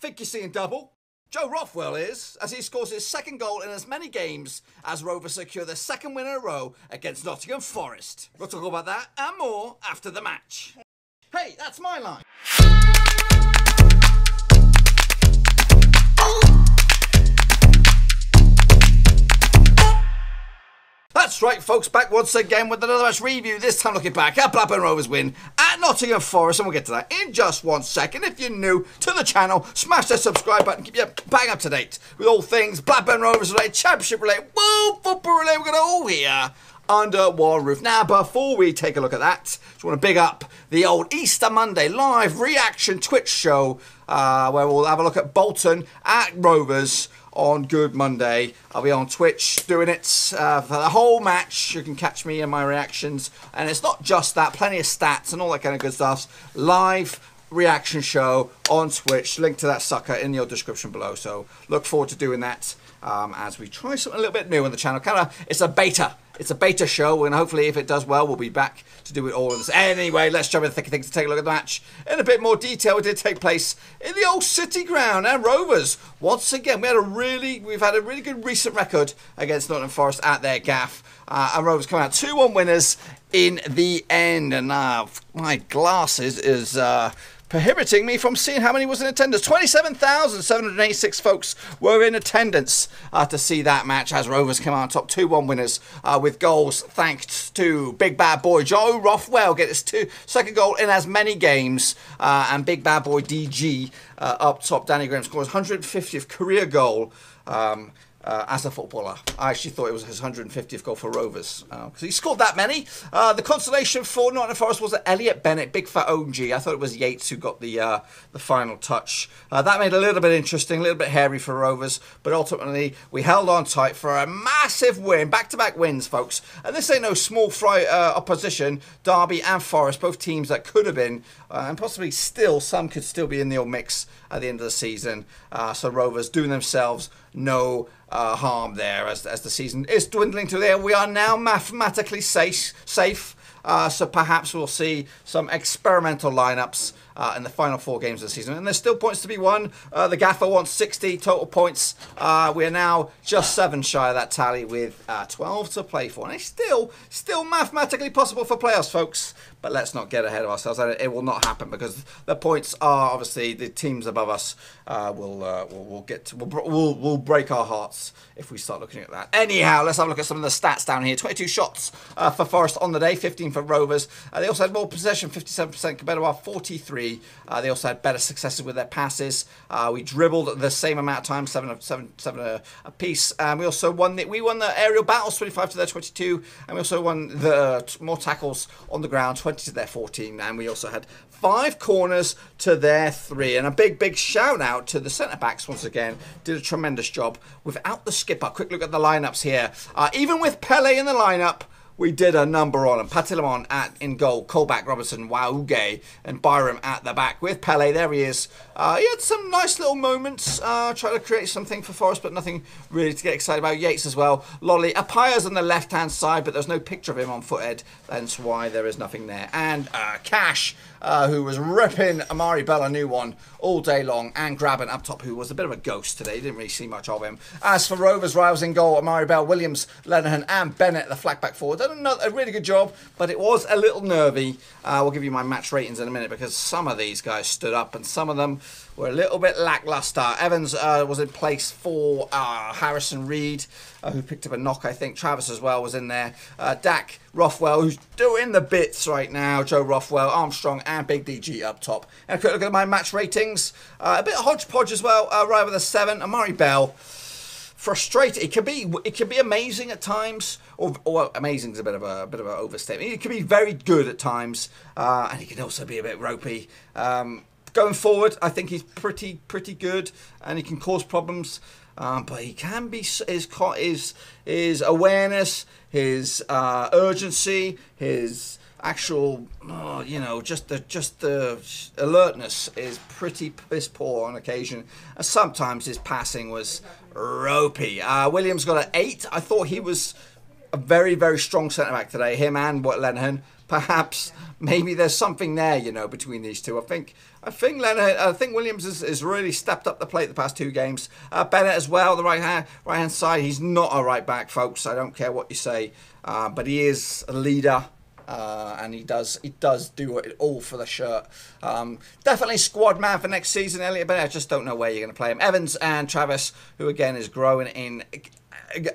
Think you're seeing double? Joe Rothwell is, as he scores his second goal in as many games as Rovers secure their second win in a row against Nottingham Forest. We'll talk about that and more after the match. Hey, that's my line. That's right, folks, back once again with another match review, this time looking back at Blackburn Rovers win at Nottingham Forest, and we'll get to that in just 1 second. If you're new to the channel, smash that subscribe button, keep you bang up to date with all things Blackburn Rovers related, championship related, world football related. We're going to all here under one roof. Now, before we take a look at that, just want to big up the old Easter Monday live reaction Twitch show, where we'll have a look at Bolton at Rovers on Good Monday. I'll be on Twitch doing it for the whole match. You can catch me and my reactions. And it's not just that, plenty of stats and all that kind of good stuff. Live reaction show on Twitch. Link to that sucker in your description below. So look forward to doing that as we try something a little bit new on the channel. It's a beta. It's a beta show, and hopefully if it does well, we'll be back to do it all of this. Anyway, let's jump into the thick of things to take a look at the match in a bit more detail. It did take place in the old City ground, and Rovers, once again, we've had a really good recent record against Nottingham Forest at their gaff, and Rovers come out 2-1 winners in the end. And my glasses is prohibiting me from seeing how many was in attendance. 27,786 folks were in attendance to see that match as Rovers came out on top, 2-1 winners with goals thanks to big bad boy Joe Rothwell get his second goal in as many games, and big bad boy DG up top. Danny Graham scores 150th career goal as a footballer. I actually thought it was his 150th goal for Rovers because he scored that many. The consolation for Nottingham Forest was that Elliot Bennett, big fat OG. I thought it was Yates who got the final touch. That made it a little bit interesting, a little bit hairy for Rovers, but ultimately we held on tight for a massive win, back-to-back wins, folks. And this ain't no small fry opposition. Derby and Forest, both teams that could have been, and possibly still, some could still be in the old mix at the end of the season. So Rovers doing themselves no harm there as the season is dwindling to there. We are now mathematically safe. So perhaps we'll see some experimental lineups in the final 4 games of the season. And there's still points to be won. The Gaffer wants 60 total points. We are now just 7 shy of that tally with 12 to play for. And it's still mathematically possible for playoffs, folks. But let's not get ahead of ourselves. It will not happen because the points are obviously the teams above us will break our hearts if we start looking at that. Anyhow, let's have a look at some of the stats down here. 22 shots for Forest on the day, 15 for Rovers. They also had more possession, 57% compared to our 43. They also had better successes with their passes. We dribbled the same amount of time, 7 a piece. And we also won the aerial battles, 25 to their 22. And we also won the more tackles on the ground, 20 to their 14. And we also had 5 corners to their 3. And a big shout out to the centre backs once again. Did a tremendous job without the skipper. Quick look at the lineups here. Even with Pele in the lineup, we did a number on him. Pantilimon in goal, Colback, Robertson, Wague, and Byram at the back with Pele. There he is. He had some nice little moments, trying to create something for Forest, but nothing really to get excited about. Yates as well. Lolley. Appiah's on the left-hand side, but there's no picture of him on foothead. That's why there is nothing there. And Cash, who was ripping Amari Bell a new one all day long, and Grabban up top, who was a bit of a ghost today. You didn't really see much of him. As for Rovers, rivals in goal, Amari Bell, Williams, Lenihan, and Bennett, the flag back forward. Done a really good job, but it was a little nervy. We'll give you my match ratings in a minute because some of these guys stood up and some of them were a little bit lackluster. Evans was in place for Harrison Reed, who picked up a knock, I think. Travis as well was in there. Dak Rothwell, who's doing the bits right now. Joe Rothwell, Armstrong, and Big DG up top. And a quick look at my match ratings. A bit of hodgepodge as well. Right with a 7. Amari Bell. Frustrated. It can be amazing at times, or amazing is a bit of an overstatement. It can be very good at times, and he can also be a bit ropey. Going forward, I think he's pretty good, and he can cause problems. But he can be his awareness, his urgency, his actual, just the alertness is pretty piss poor on occasion. And sometimes his passing was ropey. Williams got an 8. I thought he was a very strong centre back today. Him and Lenihan. perhaps maybe there's something there, you know, between these two. I think Williams has really stepped up the plate the past 2 games. Bennett as well, the right hand side. He's not a right back, folks. I don't care what you say, but he is a leader. And he does do it all for the shirt. Definitely squad man for next season, Elliot Bennett. I just don't know where you're going to play him. Evans and Travis, who again is growing in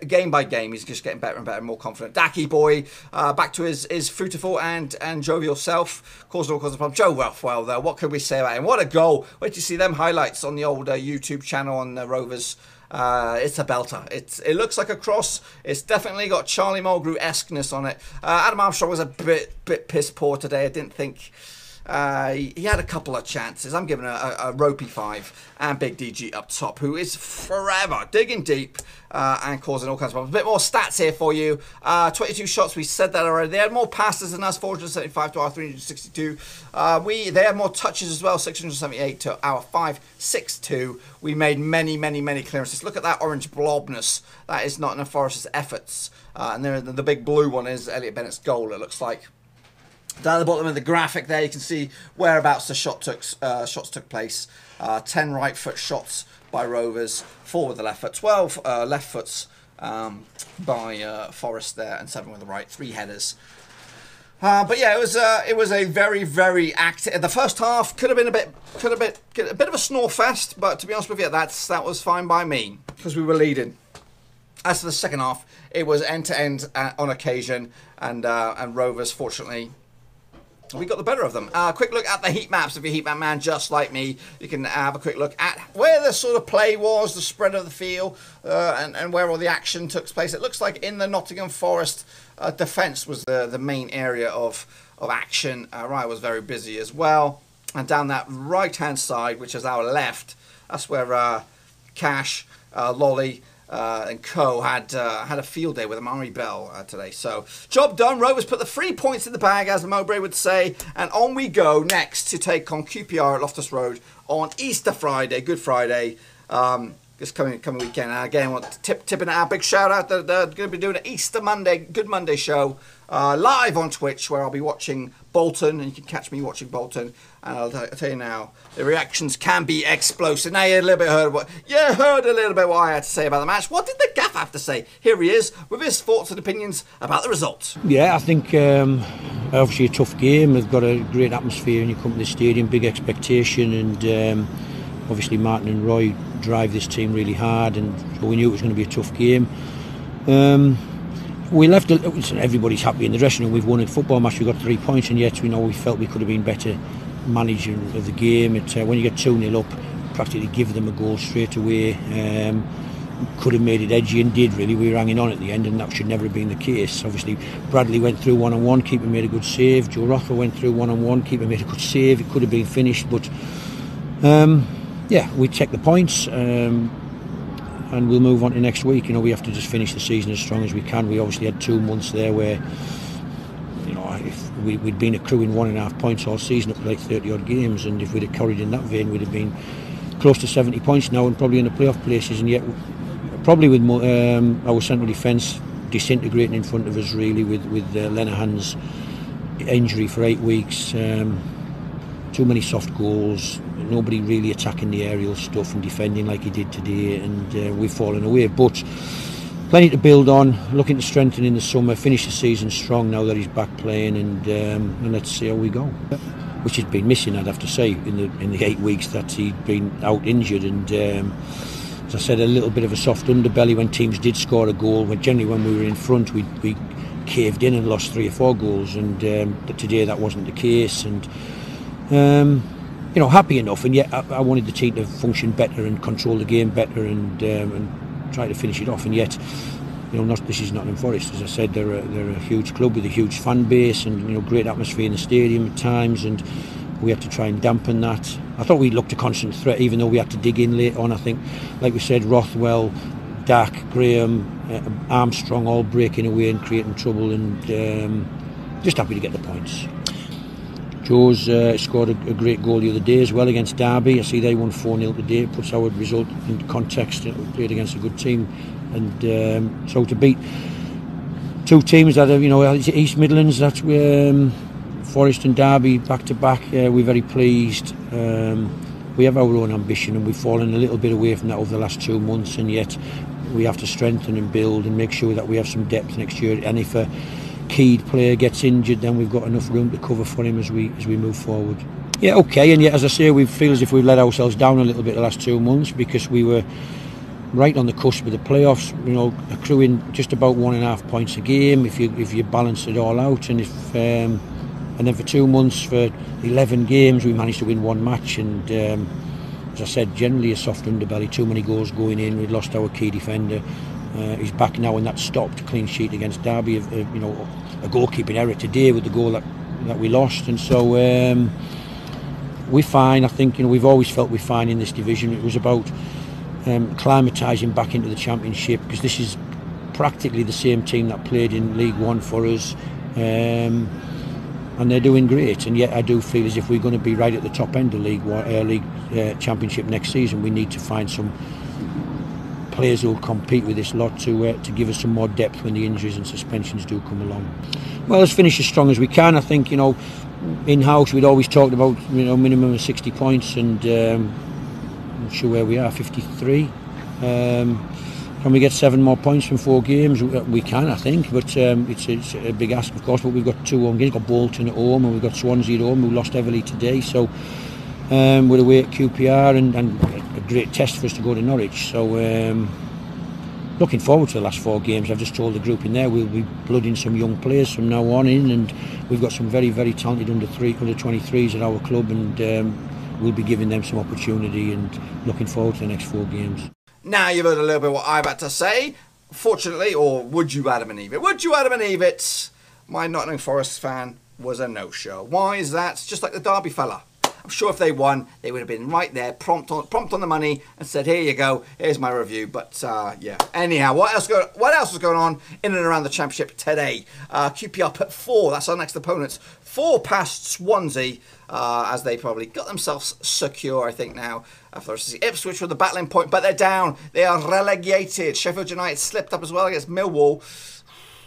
game by game. He's just getting better and better, more confident. Dacky boy, back to his fruitful and jovial self. Causing all kinds of problems. Joe Rothwell, though, what can we say about him? What a goal. Wait till you see them highlights on the old YouTube channel on the Rovers. It's a belter. It looks like a cross. It's definitely got Charlie Mulgrew-esqueness on it. Adam Armstrong was a bit piss poor today. I didn't think he had a couple of chances. I'm giving a ropey 5, and Big DG up top, who is forever digging deep and causing all kinds of problems. A bit more stats here for you. 22 shots. We said that already. They had more passes than us, 475 to our 362. They had more touches as well, 678 to our 562. We made many clearances. Look at that orange blobness. That is Nottingham Forest's efforts. And then the big blue one is Elliot Bennett's goal, it looks like. Down at the bottom of the graphic there, you can see whereabouts the shots took place. 10 right foot shots by Rovers, 4 with the left foot, 12 left foots by Forest there, and 7 with the right, 3 headers. But yeah, it was a very active. The first half could have been a bit of a snore fest, but to be honest with you, that was fine by me because we were leading. As for the second half, it was end to end on occasion, and Rovers fortunately, we got the better of them. Quick look at the heat maps. If you're a heat map man just like me, you can have a quick look at where the sort of play was, the spread of the field, and where all the action took place. It looks like in the Nottingham Forest defence was the main area of action. Ryan was very busy as well. And down that right-hand side, which is our left, that's where Cash, Lolley, and Co had a field day with Amari Bell today. So job done. Rovers put the 3 points in the bag, as Mowbray would say, and on we go next to take on QPR at Loftus Road on Easter Friday, Good Friday, this coming weekend. And again, I want to tipping out a big shout out that they're going to be doing an Easter Monday, Good Monday show live on Twitch, where I'll be watching Bolton, and you can catch me watching Bolton. And I'll tell you now, the reactions can be explosive. Now you heard a little bit what I had to say about the match. What did the gaff have to say? Here he is with his thoughts and opinions about the result. Yeah, I think obviously a tough game. They've got a great atmosphere when you come to the stadium, big expectation, and obviously Martin and Roy drive this team really hard, and so we knew it was going to be a tough game. We left. Everybody's happy in the dressing room. We've won a football match. We got 3 points, and yet we felt we could have been better manager of the game. When you get 2-0 up, practically give them a goal straight away. Could have made it edgy, and did really. We were hanging on at the end, and that should never have been the case. Obviously, Bradley went through one-on-one. Keeper made a good save. Joe Rothwell went through one-on-one. Keeper made a good save. It could have been finished, but yeah, we check the points. And we'll move on to next week. We have to just finish the season as strong as we can. We obviously had 2 months there where, if we'd been accruing 1.5 points all season up to like 30 odd games, and if we'd have carried in that vein, we'd have been close to 70 points now and probably in the playoff places. And yet, probably with our central defence disintegrating in front of us, really, with Lenihan's injury for 8 weeks. Too many soft goals, nobody really attacking the aerial stuff and defending like he did today, and we've fallen away. But plenty to build on, looking to strengthen in the summer, finish the season strong now that he's back playing, and let's see how we go. Which has been missing, I'd have to say, in the 8 weeks that he'd been out injured, and as I said, a little bit of a soft underbelly when teams did score a goal. Generally when we were in front, we caved in and lost 3 or 4 goals, and today that wasn't the case. And happy enough, and yet I wanted the team to function better and control the game better, and try to finish it off. And yet, this is Nottingham Forest. As I said, they're a huge club with a huge fan base, and great atmosphere in the stadium at times, and we had to try and dampen that. I thought we looked a constant threat, even though we had to dig in late on. I think, like we said, Rothwell, Dak, Graham, Armstrong all breaking away and creating trouble, and just happy to get the points. Joe's scored a great goal the other day as well against Derby. I see they won 4-0 today. It puts our result in context. We played against a good team, and so to beat 2 teams that are, East Midlands, that's Forest and Derby back to back. We're very pleased. We have our own ambition, and we've fallen a little bit away from that over the last 2 months, and yet we have to strengthen and build and make sure that we have some depth next year. And if a keyed player gets injured, then we've got enough room to cover for him as we move forward. Yeah, okay, and yet, as I say, we feel as if we've let ourselves down a little bit the last 2 months, because we were right on the cusp of the playoffs, you know, accruing just about 1.5 points a game if you balance it all out, and and then for 2 months, for 11 games, we managed to win 1 match, and as I said, generally a soft underbelly, too many goals going in. We'd lost our key defender. He's back now, and that stopped. Clean sheet against Derby, you know, a goalkeeping error today with the goal that we lost, and so we're fine. I think, you know, we've always felt we're fine in this division. It was about acclimatising back into the Championship, because this is practically the same team that played in League One for us, and they're doing great. And yet I do feel as if we're going to be right at the top end of League Championship next season. We need to find some players who will compete with this lot to give us some more depth when the injuries and suspensions do come along. Well, let's finish as strong as we can. I think, you know, in-house we'd always talked about, you know, minimum of 60 points, and I'm not sure where we are, 53. Can we get 7 more points from 4 games? We can, I think, but it's a big ask, of course. But we've got 2 home games. We've got Bolton at home, and we've got Swansea at home, who lost heavily today. So we're away at QPR, and a great test for us to go to Norwich. So looking forward to the last 4 games. I've just told the group in there we'll be blooding some young players from now on in, and we've got some very, very talented under 23s at our club, and we'll be giving them some opportunity, and looking forward to the next 4 games. Now you've heard a little bit what I've had to say. Fortunately, or would you Adam and Eve it? Would you Adam and Eve it? My Nottingham Forest fan was a no-show. Why is that? Just like the Derby fella. I'm sure if they won, they would have been right there, prompt on the money, and said, "Here you go, here's my review." But yeah. Anyhow, what else was going on in and around the Championship today? QPR put 4. That's our next opponents. 4 past Swansea, as they probably got themselves secure, I think, now. After Ipswich with the battling point, but they're down. They are relegated. Sheffield United slipped up as well against Millwall.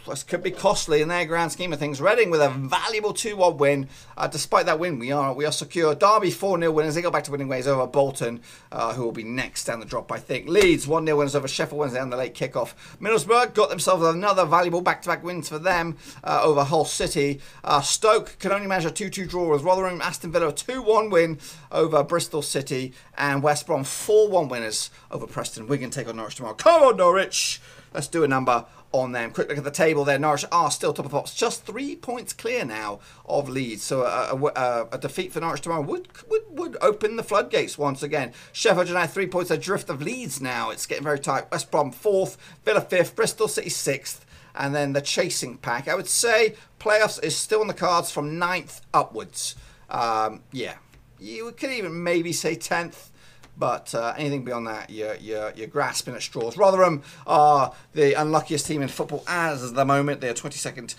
This could be costly in their grand scheme of things. Reading with a valuable 2-1 win. Despite that win, we are secure. Derby 4-0 winners. They go back to winning ways over Bolton, who will be next down the drop, I think. Leeds 1-0 winners over Sheffield Wednesday on the late kickoff. Middlesbrough got themselves another valuable back-to-back wins for them over Hull City. Stoke can only manage a 2-2 draw with Rotherham. Aston Villa a 2-1 win over Bristol City, and West Brom 4-1 winners over Preston. Wigan take on Norwich tomorrow. Come on, Norwich! Let's do a number on them. Quick look at the table there. Norwich are still top of the pops, just 3 points clear now of Leeds. So a defeat for Norwich tomorrow would open the floodgates once again. Sheffield United 3 points adrift of Leeds now. It's getting very tight. West Brom 4th, Villa 5th, Bristol City 6th, and then the chasing pack. I would say playoffs is still on the cards from 9th upwards. Yeah, you could even maybe say 10th. But anything beyond that, you're grasping at straws. Rotherham are the unluckiest team in football as of the moment. They're 22nd,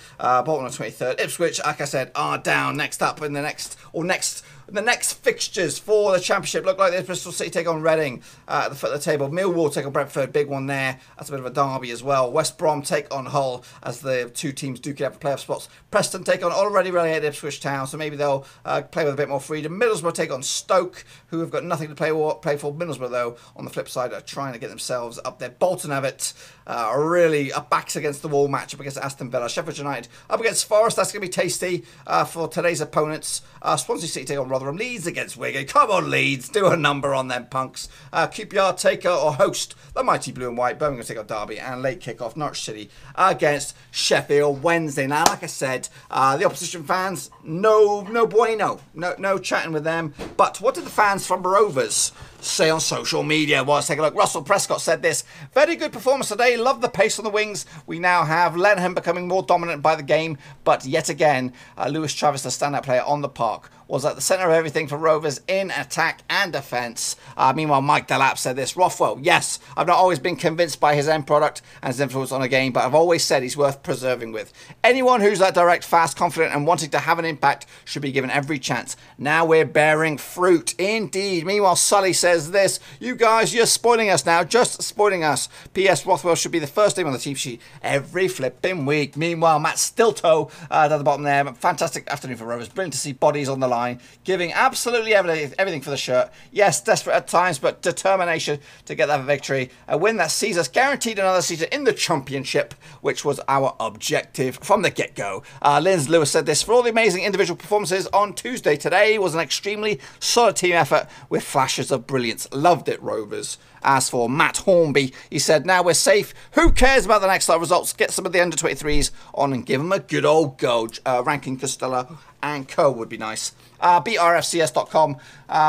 Bolton are 23rd. Ipswich, like I said, are down. Next up in the next fixtures for the Championship look like this. Bristol City take on Reading at the foot of the table. Millwall take on Brentford, big one there. That's a bit of a derby as well. West Brom take on Hull as the 2 teams duke it out for playoff spots. Preston take on already relegated Ipswich Town, so maybe they'll play with a bit more freedom. Middlesbrough take on Stoke, who have got nothing to play for. Middlesbrough, though, on the flip side, are trying to get themselves up there. Bolton have it. Really a backs against the wall match up against Aston Villa. Sheffield United up against Forest. That's going to be tasty for today's opponents. Swansea City take on Rotherham. Leeds against Wague. Come on, Leeds. Do a number on them punks. QPR take or host the mighty Blue and White. Birmingham take on Derby. And late kick-off, Norwich City against Sheffield Wednesday. Now, like I said, the opposition fans, no bueno. No chatting with them. But what did the fans from Rovers say on social media? Well, let's take a look. Russell Prescott said this: "Very good performance today. Love the pace on the wings. We now have Lenham becoming more dominant by the game, but yet again, Lewis Travis, the standout player on the park, was at the centre of everything for Rovers in attack and defence." Meanwhile, Mike Delap said this: "Rothwell, yes, I've not always been convinced by his end product and his influence on a game, but I've always said he's worth preserving with. Anyone who's that direct, fast, confident and wanting to have an impact should be given every chance. Now we're bearing fruit." Indeed. Meanwhile, Sully says, says this: you guys, you're spoiling us now, just spoiling us. P.S. Rothwell should be the first name on the team sheet every flipping week. Meanwhile, Matt Stilto down the bottom there. Fantastic afternoon for Rovers. Brilliant to see bodies on the line, giving absolutely everything for the shirt. Yes, desperate at times, but determination to get that victory. A win that sees us guaranteed another season in the Championship, which was our objective from the get-go. Linz Lewis said this: for all the amazing individual performances on Tuesday, today was an extremely solid team effort with flashes of brilliance. Loved it, Rovers. As for Matt Hornby, he said, now we're safe. Who cares about the next lot of results? Get some of the under-23s on and give them a good old go. Ranking Costello and co would be nice. BRFCS.com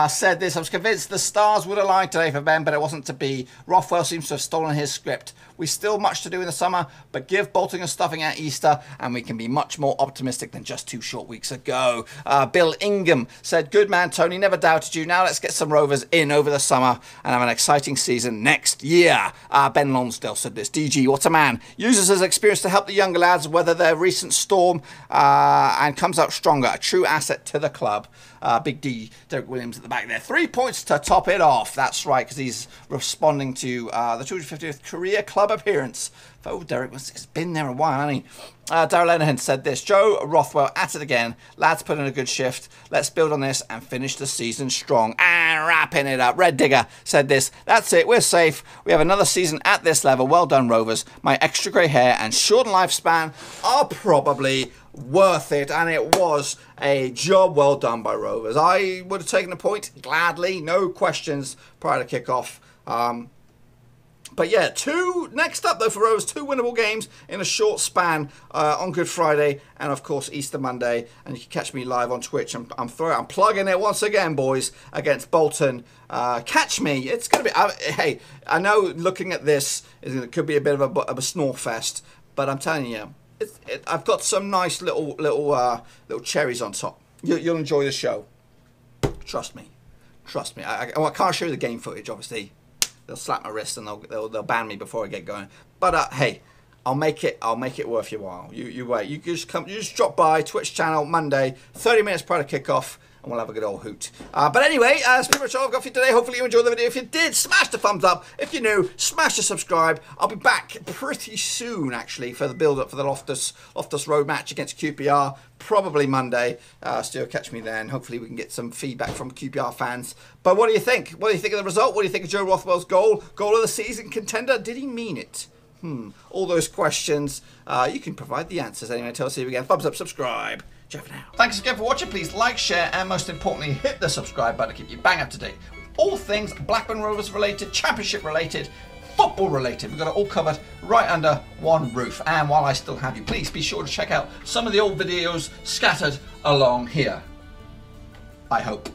said this: I was convinced the stars would align today for Ben, but it wasn't to be. Rothwell seems to have stolen his script. We still much to do in the summer, but give Bolton a stuffing at Easter and we can be much more optimistic than just 2 short weeks ago. Bill Ingham said, good man, Tony, never doubted you. Now let's get some Rovers in over the summer and have an exciting season next year. Ben Lonsdale said this: DG, what a man. Uses his experience to help the younger lads weather their recent storm and comes out stronger. A true asset to the club. Big D, Derek Williams at the back there. 3 points to top it off. That's right, because he's responding to the 250th career club appearance. Oh, Derek, it's been there a while, hasn't he? Darryl Lenehan said this: Joe Rothwell at it again. Lads put in a good shift. Let's build on this and finish the season strong. And wrapping it up, Red Digger said this: that's it, we're safe. We have another season at this level. Well done, Rovers. My extra grey hair and short lifespan are probably worth it, and it was a job well done by Rovers. I would have taken a point gladly, no questions prior to kick-off. But yeah, next up though for Rovers, 2 winnable games in a short span on Good Friday and of course Easter Monday. And you can catch me live on Twitch. I'm plugging it once again, boys, against Bolton. Catch me. It's going to be. Hey, I know looking at this, it could be a bit of a snore fest, but I'm telling you, I've got some nice little cherries on top. You'll enjoy the show. Trust me. Trust me. I can't show you the game footage, obviously. They'll slap my wrist and they'll ban me before I get going. But hey, I'll make it worth your while. You wait. You just drop by Twitch channel Monday, 30 minutes prior to kickoff, and we'll have a good old hoot. But anyway, that's pretty much all I've got for you today. Hopefully you enjoyed the video. If you did, smash the thumbs up. If you're new, smash the subscribe. I'll be back pretty soon, actually, for the build-up for the Loftus Road match against QPR. Probably Monday. Still catch me then. Hopefully we can get some feedback from QPR fans. But what do you think? What do you think of the result? What do you think of Joe Rothwell's goal? Goal of the season contender? Did he mean it? All those questions. You can provide the answers anyway. Until I see you again. Thumbs up, subscribe. Ciao for now. Thanks again for watching. Please like, share, and most importantly, hit the subscribe button to keep you bang up to date with all things Blackburn Rovers related, Championship related, football related. We've got it all covered right under one roof. And while I still have you, please be sure to check out some of the old videos scattered along here. I hope.